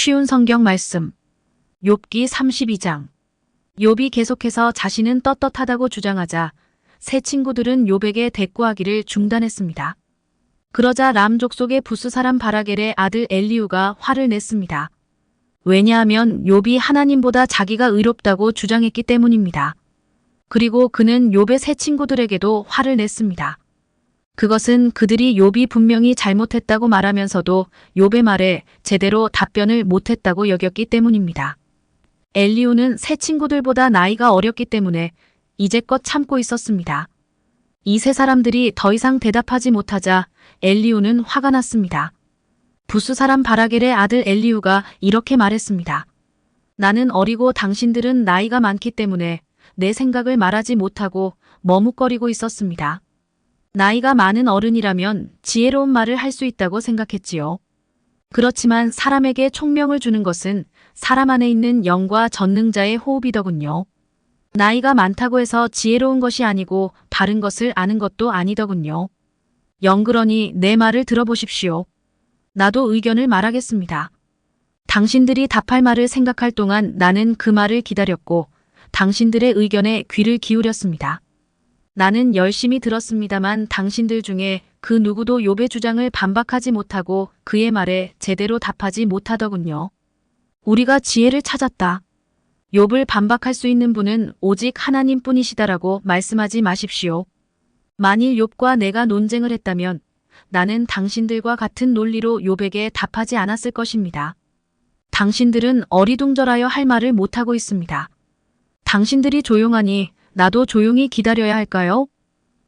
쉬운 성경 말씀. 욥기 32장. 욥이 계속해서 자신은 떳떳하다고 주장하자 새 친구들은 욥에게 대꾸하기를 중단했습니다. 그러자 람 족속의 부스 사람 바라겔의 아들 엘리후가 화를 냈습니다. 왜냐하면 욥이 하나님보다 자기가 의롭다고 주장했기 때문입니다. 그리고 그는 욥의 새 친구들에게도 화를 냈습니다. 그것은 그들이 욥이 분명히 잘못했다고 말하면서도 욥의 말에 제대로 답변을 못했다고 여겼기 때문입니다. 엘리후는 새 친구들보다 나이가 어렸기 때문에 이제껏 참고 있었습니다. 이 세 사람들이 더 이상 대답하지 못하자 엘리후는 화가 났습니다. 부스 사람 바라겔의 아들 엘리후가 이렇게 말했습니다. 나는 어리고 당신들은 나이가 많기 때문에 내 생각을 말하지 못하고 머뭇거리고 있었습니다. 나이가 많은 어른이라면 지혜로운 말을 할 수 있다고 생각했지요. 그렇지만 사람에게 총명을 주는 것은 사람 안에 있는 영과 전능자의 호흡이더군요. 나이가 많다고 해서 지혜로운 것이 아니고 바른 것을 아는 것도 아니더군요. 영그러니 내 말을 들어보십시오. 나도 의견을 말하겠습니다. 당신들이 답할 말을 생각할 동안 나는 그 말을 기다렸고 당신들의 의견에 귀를 기울였습니다. 나는 열심히 들었습니다만 당신들 중에 그 누구도 욥의 주장을 반박하지 못하고 그의 말에 제대로 답하지 못하더군요. 우리가 지혜를 찾았다. 욥을 반박할 수 있는 분은 오직 하나님뿐이시다라고 말씀하지 마십시오. 만일 욥과 내가 논쟁을 했다면 나는 당신들과 같은 논리로 욥에게 답하지 않았을 것입니다. 당신들은 어리둥절하여 할 말을 못하고 있습니다. 당신들이 조용하니 나도 조용히 기다려야 할까요?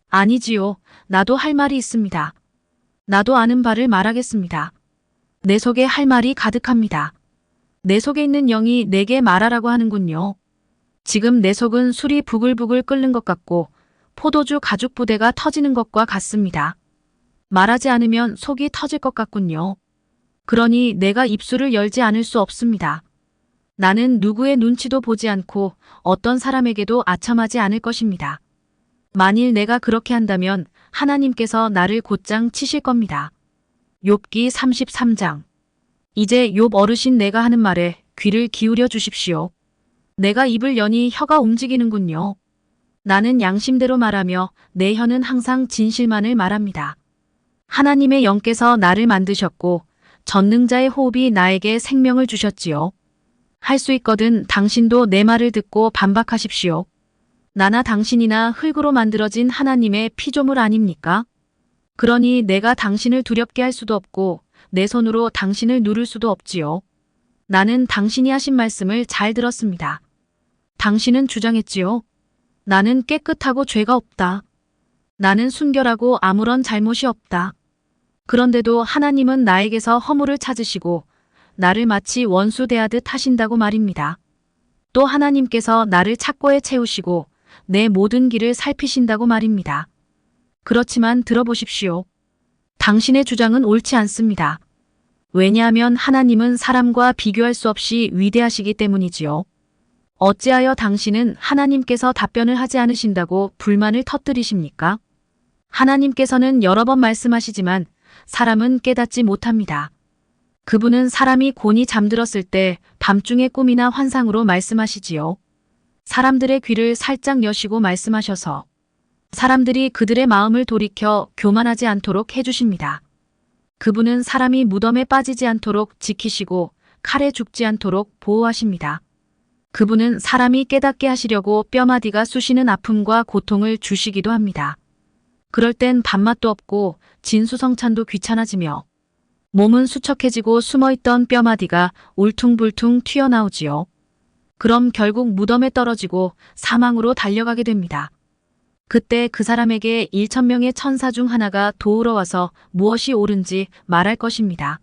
아니지요. 나도 할 말이 있습니다. 나도 아는 바를 말하겠습니다. 내 속에 할 말이 가득합니다. 내 속에 있는 영이 내게 말하라고 하는군요. 지금 내 속은 술이 부글부글 끓는 것 같고 포도주 가죽 부대가 터지는 것과 같습니다. 말하지 않으면 속이 터질 것 같군요. 그러니 내가 입술을 열지 않을 수 없습니다. 나는 누구의 눈치도 보지 않고 어떤 사람에게도 아첨하지 않을 것입니다. 만일 내가 그렇게 한다면 하나님께서 나를 곧장 치실 겁니다. 욥기 33장. 이제 욥 어르신 내가 하는 말에 귀를 기울여 주십시오. 내가 입을 여니 혀가 움직이는군요. 나는 양심대로 말하며 내 혀는 항상 진실만을 말합니다. 하나님의 영께서 나를 만드셨고 전능자의 호흡이 나에게 생명을 주셨지요. 할 수 있거든 당신도 내 말을 듣고 반박하십시오. 나나 당신이나 흙으로 만들어진 하나님의 피조물 아닙니까? 그러니 내가 당신을 두렵게 할 수도 없고 내 손으로 당신을 누를 수도 없지요. 나는 당신이 하신 말씀을 잘 들었습니다. 당신은 주장했지요. 나는 깨끗하고 죄가 없다. 나는 순결하고 아무런 잘못이 없다. 그런데도 하나님은 나에게서 허물을 찾으시고 나를 마치 원수 대하듯 하신다고 말입니다. 또 하나님께서 나를 착고에 채우시고 내 모든 길을 살피신다고 말입니다. 그렇지만 들어보십시오. 당신의 주장은 옳지 않습니다. 왜냐하면 하나님은 사람과 비교할 수 없이 위대하시기 때문이지요. 어찌하여 당신은 하나님께서 답변을 하지 않으신다고 불만을 터뜨리십니까? 하나님께서는 여러 번 말씀하시지만 사람은 깨닫지 못합니다. 그분은 사람이 곤히 잠들었을 때 밤중의 꿈이나 환상으로 말씀하시지요. 사람들의 귀를 살짝 여시고 말씀하셔서 사람들이 그들의 마음을 돌이켜 교만하지 않도록 해주십니다. 그분은 사람이 무덤에 빠지지 않도록 지키시고 칼에 죽지 않도록 보호하십니다. 그분은 사람이 깨닫게 하시려고 뼈마디가 쑤시는 아픔과 고통을 주시기도 합니다. 그럴 땐 밥맛도 없고 진수성찬도 귀찮아지며 몸은 수척해지고 숨어있던 뼈마디가 울퉁불퉁 튀어나오지요. 그럼 결국 무덤에 떨어지고 사망으로 달려가게 됩니다. 그때 그 사람에게 1,000명의 천사 중 하나가 도우러 와서 무엇이 옳은지 말할 것입니다.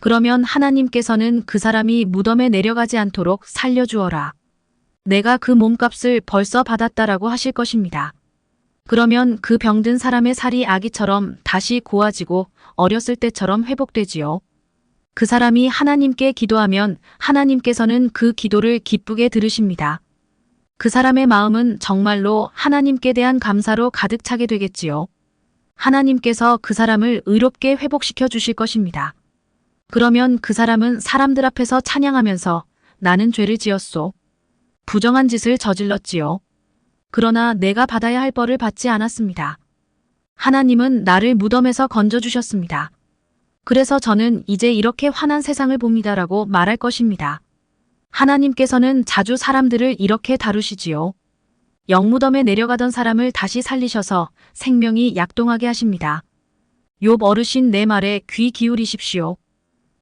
그러면 하나님께서는 그 사람이 무덤에 내려가지 않도록 살려주어라. 내가 그 몸값을 벌써 받았다라고 하실 것입니다. 그러면 그 병든 사람의 살이 아기처럼 다시 고와지고 어렸을 때처럼 회복되지요. 그 사람이 하나님께 기도하면 하나님께서는 그 기도를 기쁘게 들으십니다. 그 사람의 마음은 정말로 하나님께 대한 감사로 가득 차게 되겠지요. 하나님께서 그 사람을 의롭게 회복시켜 주실 것입니다. 그러면 그 사람은 사람들 앞에서 찬양하면서 나는 죄를 지었소. 부정한 짓을 저질렀지요. 그러나 내가 받아야 할 벌을 받지 않았습니다. 하나님은 나를 무덤에서 건져주셨습니다. 그래서 저는 이제 이렇게 환한 세상을 봅니다라고 말할 것입니다. 하나님께서는 자주 사람들을 이렇게 다루시지요. 영무덤에 내려가던 사람을 다시 살리셔서 생명이 약동하게 하십니다. 욥 어르신 내 말에 귀 기울이십시오.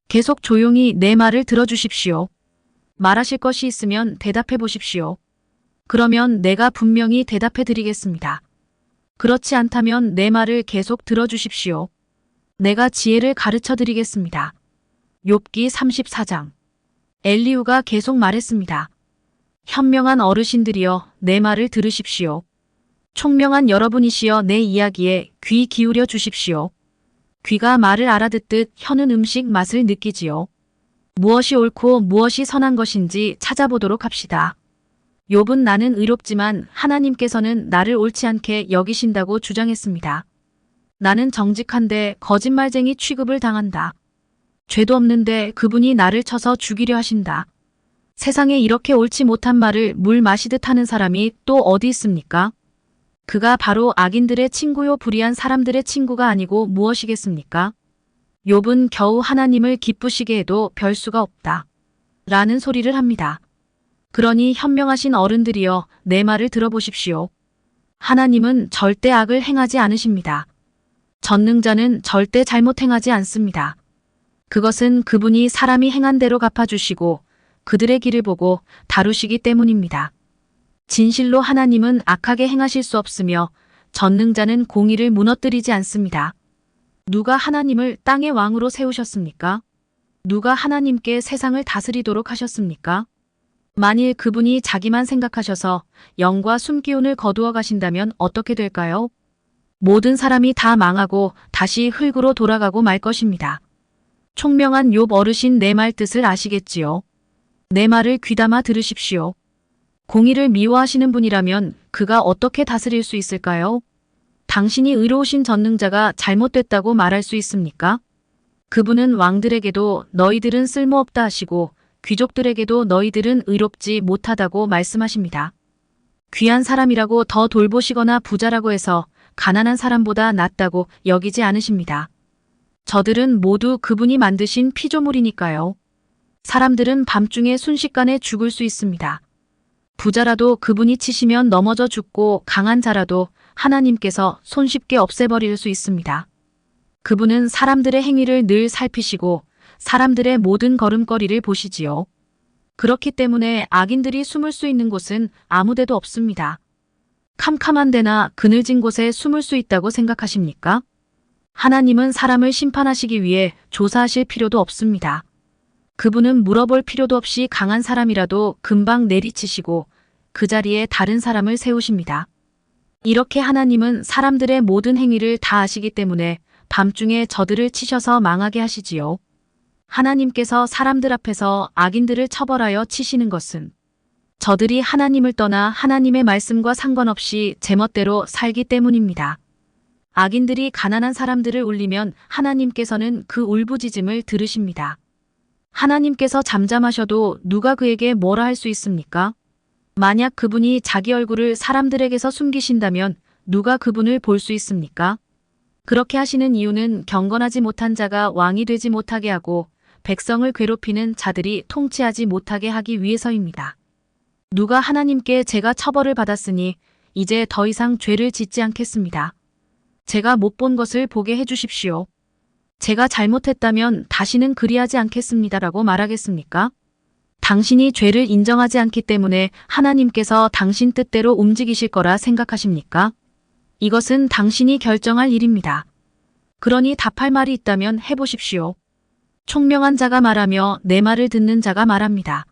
계속 조용히 내 말을 들어주십시오. 말하실 것이 있으면 대답해 보십시오. 그러면 내가 분명히 대답해 드리겠습니다. 그렇지 않다면 내 말을 계속 들어주십시오. 내가 지혜를 가르쳐 드리겠습니다. 욥기 34장. 엘리후가 계속 말했습니다. 현명한 어르신들이여 내 말을 들으십시오. 총명한 여러분이시여 내 이야기에 귀 기울여 주십시오. 귀가 말을 알아듣듯 혀는 음식 맛을 느끼지요. 무엇이 옳고 무엇이 선한 것인지 찾아보도록 합시다. 욥은 나는 의롭지만 하나님께서는 나를 옳지 않게 여기신다고 주장했습니다. 나는 정직한데 거짓말쟁이 취급을 당한다. 죄도 없는데 그분이 나를 쳐서 죽이려 하신다. 세상에 이렇게 옳지 못한 말을 물 마시듯 하는 사람이 또 어디 있습니까? 그가 바로 악인들의 친구요 불의한 사람들의 친구가 아니고 무엇이겠습니까? 욥은 겨우 하나님을 기쁘시게 해도 별 수가 없다. 라는 소리를 합니다. 그러니 현명하신 어른들이여 내 말을 들어보십시오. 하나님은 절대 악을 행하지 않으십니다. 전능자는 절대 잘못 행하지 않습니다. 그것은 그분이 사람이 행한 대로 갚아주시고 그들의 길을 보고 다루시기 때문입니다. 진실로 하나님은 악하게 행하실 수 없으며 전능자는 공의를 무너뜨리지 않습니다. 누가 하나님을 땅의 왕으로 세우셨습니까? 누가 하나님께 세상을 다스리도록 하셨습니까? 만일 그분이 자기만 생각하셔서 영과 숨기운을 거두어 가신다면 어떻게 될까요? 모든 사람이 다 망하고 다시 흙으로 돌아가고 말 것입니다. 총명한 욥 어르신 내 말 뜻을 아시겠지요? 내 말을 귀담아 들으십시오. 공의를 미워하시는 분이라면 그가 어떻게 다스릴 수 있을까요? 당신이 의로우신 전능자가 잘못됐다고 말할 수 있습니까? 그분은 왕들에게도 너희들은 쓸모없다 하시고 귀족들에게도 너희들은 의롭지 못하다고 말씀하십니다. 귀한 사람이라고 더 돌보시거나 부자라고 해서 가난한 사람보다 낫다고 여기지 않으십니다. 저들은 모두 그분이 만드신 피조물이니까요. 사람들은 밤중에 순식간에 죽을 수 있습니다. 부자라도 그분이 치시면 넘어져 죽고 강한 자라도 하나님께서 손쉽게 없애버릴 수 있습니다. 그분은 사람들의 행위를 늘 살피시고 사람들의 모든 걸음걸이를 보시지요. 그렇기 때문에 악인들이 숨을 수 있는 곳은 아무 데도 없습니다. 캄캄한 데나 그늘진 곳에 숨을 수 있다고 생각하십니까? 하나님은 사람을 심판하시기 위해 조사하실 필요도 없습니다. 그분은 물어볼 필요도 없이 강한 사람이라도 금방 내리치시고 그 자리에 다른 사람을 세우십니다. 이렇게 하나님은 사람들의 모든 행위를 다 아시기 때문에 밤중에 저들을 치셔서 망하게 하시지요. 하나님께서 사람들 앞에서 악인들을 처벌하여 치시는 것은 저들이 하나님을 떠나 하나님의 말씀과 상관없이 제멋대로 살기 때문입니다. 악인들이 가난한 사람들을 울리면 하나님께서는 그 울부짖음을 들으십니다. 하나님께서 잠잠하셔도 누가 그에게 뭐라 할 수 있습니까? 만약 그분이 자기 얼굴을 사람들에게서 숨기신다면 누가 그분을 볼 수 있습니까? 그렇게 하시는 이유는 경건하지 못한 자가 왕이 되지 못하게 하고 백성을 괴롭히는 자들이 통치하지 못하게 하기 위해서입니다. 누가 하나님께 제가 처벌을 받았으니 이제 더 이상 죄를 짓지 않겠습니다. 제가 못 본 것을 보게 해주십시오. 제가 잘못했다면 다시는 그리하지 않겠습니다라고 말하겠습니까? 당신이 죄를 인정하지 않기 때문에 하나님께서 당신 뜻대로 움직이실 거라 생각하십니까? 이것은 당신이 결정할 일입니다. 그러니 답할 말이 있다면 해보십시오. 총명한 자가 말하며 내 말을 듣는 자가 말합니다.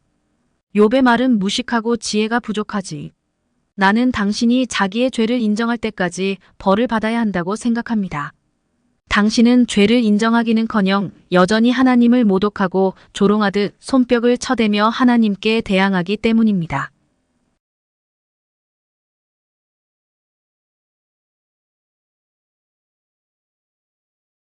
욥의 말은 무식하고 지혜가 부족하지. 나는 당신이 자기의 죄를 인정할 때까지 벌을 받아야 한다고 생각합니다. 당신은 죄를 인정하기는커녕 여전히 하나님을 모독하고 조롱하듯 손뼉을 쳐대며 하나님께 대항하기 때문입니다.